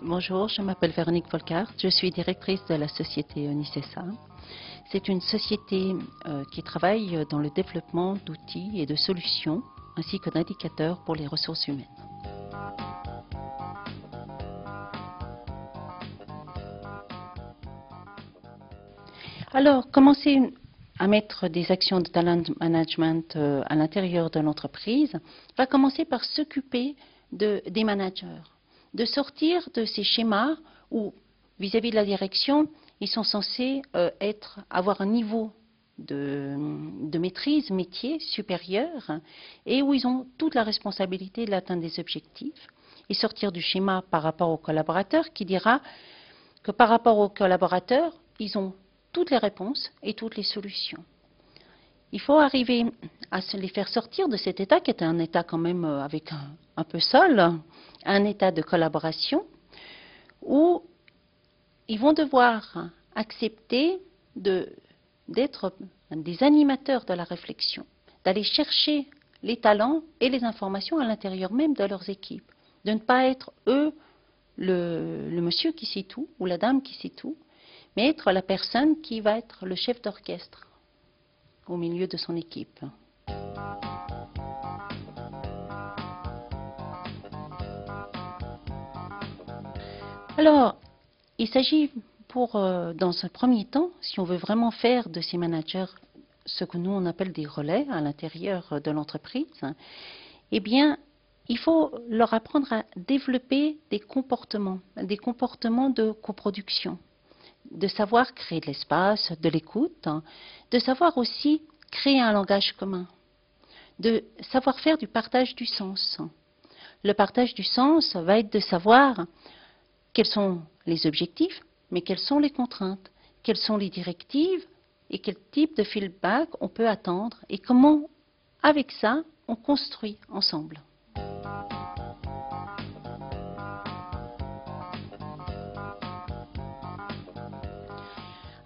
Bonjour, je m'appelle Véronique Volkart, je suis directrice de la société Onicesa. C'est une société qui travaille dans le développement d'outils et de solutions ainsi que d'indicateurs pour les ressources humaines. Alors, commencer à mettre des actions de talent management à l'intérieur de l'entreprise va commencer par s'occuper des managers, de sortir de ces schémas où, vis-à-vis de la direction, ils sont censés avoir un niveau de maîtrise métier supérieur et où ils ont toute la responsabilité de l'atteinte des objectifs et sortir du schéma par rapport aux collaborateurs qui dira que par rapport aux collaborateurs, ils ont toutes les réponses et toutes les solutions. Il faut arriver à les faire sortir de cet état qui est un état quand même avec un peu seul, un état de collaboration où ils vont devoir accepter d'être des animateurs de la réflexion, d'aller chercher les talents et les informations à l'intérieur même de leurs équipes, de ne pas être eux le monsieur qui sait tout ou la dame qui sait tout, mais être la personne qui va être le chef d'orchestre au milieu de son équipe. Alors, il s'agit dans un premier temps, si on veut vraiment faire de ces managers ce que nous on appelle des relais à l'intérieur de l'entreprise, eh bien, il faut leur apprendre à développer des comportements de coproduction, de savoir créer de l'espace, de l'écoute, de savoir aussi créer un langage commun, de savoir faire du partage du sens. Le partage du sens va être de savoir quels sont les objectifs, mais quelles sont les contraintes, quelles sont les directives et quel type de feedback on peut attendre et comment, avec ça, on construit ensemble.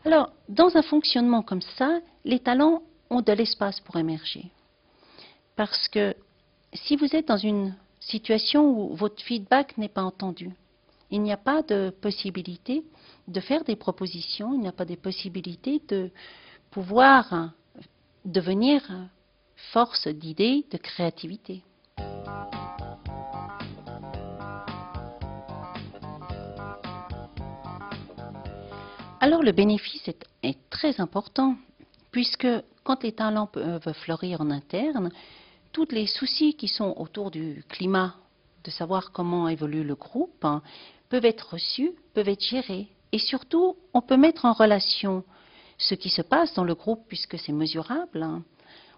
Alors, dans un fonctionnement comme ça, les talents ont de l'espace pour émerger. Parce que si vous êtes dans une situation où votre feedback n'est pas entendu, il n'y a pas de possibilité de faire des propositions, il n'y a pas de possibilité de pouvoir devenir force d'idées, de créativité. Alors le bénéfice est très important, puisque quand les talents peuvent fleurir en interne, tous les soucis qui sont autour du climat, de savoir comment évolue le groupe, peuvent être reçus, peuvent être gérés. Et surtout, on peut mettre en relation ce qui se passe dans le groupe, puisque c'est mesurable.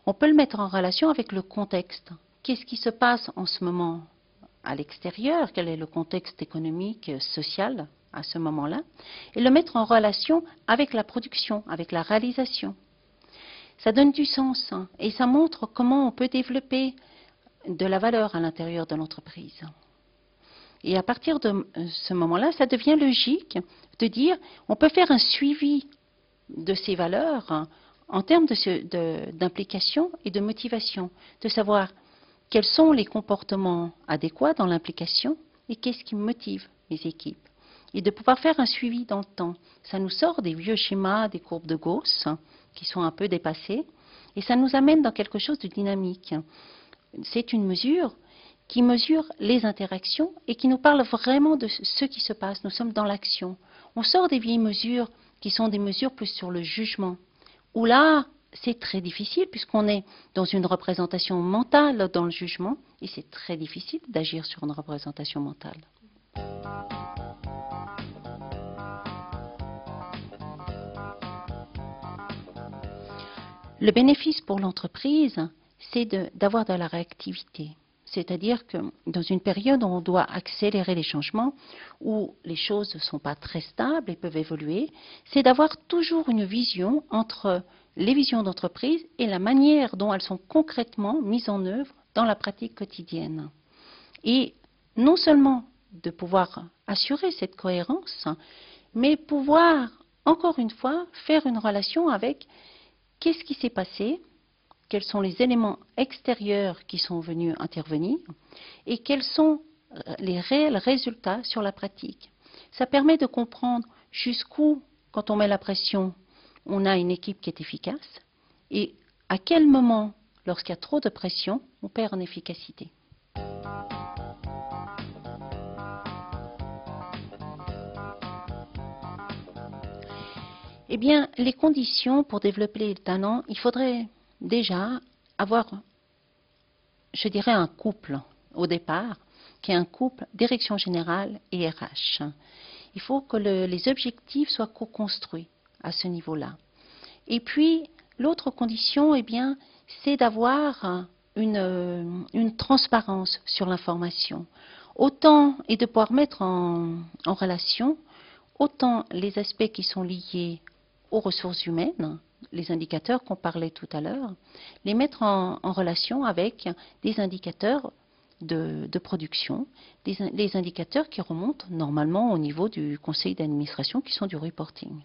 On peut le mettre en relation avec le contexte. Qu'est-ce qui se passe en ce moment à l'extérieur? Quel est le contexte économique, social à ce moment-là? Et le mettre en relation avec la production, avec la réalisation. Ça donne du sens et ça montre comment on peut développer de la valeur à l'intérieur de l'entreprise. Et à partir de ce moment-là, ça devient logique de dire on peut faire un suivi de ces valeurs en termes d'implication et de motivation, de savoir quels sont les comportements adéquats dans l'implication et qu'est-ce qui motive les équipes. Et de pouvoir faire un suivi dans le temps. Ça nous sort des vieux schémas, des courbes de Gauss qui sont un peu dépassées et ça nous amène dans quelque chose de dynamique. C'est une mesure qui mesure les interactions et qui nous parle vraiment de ce qui se passe. Nous sommes dans l'action. On sort des vieilles mesures qui sont des mesures plus sur le jugement, où là, c'est très difficile puisqu'on est dans une représentation mentale dans le jugement et c'est très difficile d'agir sur une représentation mentale. Le bénéfice pour l'entreprise, c'est d'avoir de la réactivité. C'est-à-dire que dans une période où on doit accélérer les changements, où les choses ne sont pas très stables et peuvent évoluer, c'est d'avoir toujours une vision entre les visions d'entreprise et la manière dont elles sont concrètement mises en œuvre dans la pratique quotidienne. Et non seulement de pouvoir assurer cette cohérence, mais pouvoir, encore une fois, faire une relation avec qu'est-ce qui s'est passé, quels sont les éléments extérieurs qui sont venus intervenir et quelles sont les réels résultats sur la pratique. Ça permet de comprendre jusqu'où, quand on met la pression, on a une équipe qui est efficace et à quel moment, lorsqu'il y a trop de pression, on perd en efficacité. Eh bien, les conditions pour développer les talents, il faudrait déjà avoir, je dirais, un couple au départ, qui est un couple direction générale et RH. Il faut que les objectifs soient co-construits à ce niveau-là. Et puis, l'autre condition, eh bien, c'est d'avoir une transparence sur l'information. Autant, et de pouvoir mettre en relation, autant les aspects qui sont liés aux ressources humaines, les indicateurs qu'on parlait tout à l'heure, les mettre en relation avec des indicateurs de production, les indicateurs qui remontent normalement au niveau du conseil d'administration qui sont du reporting.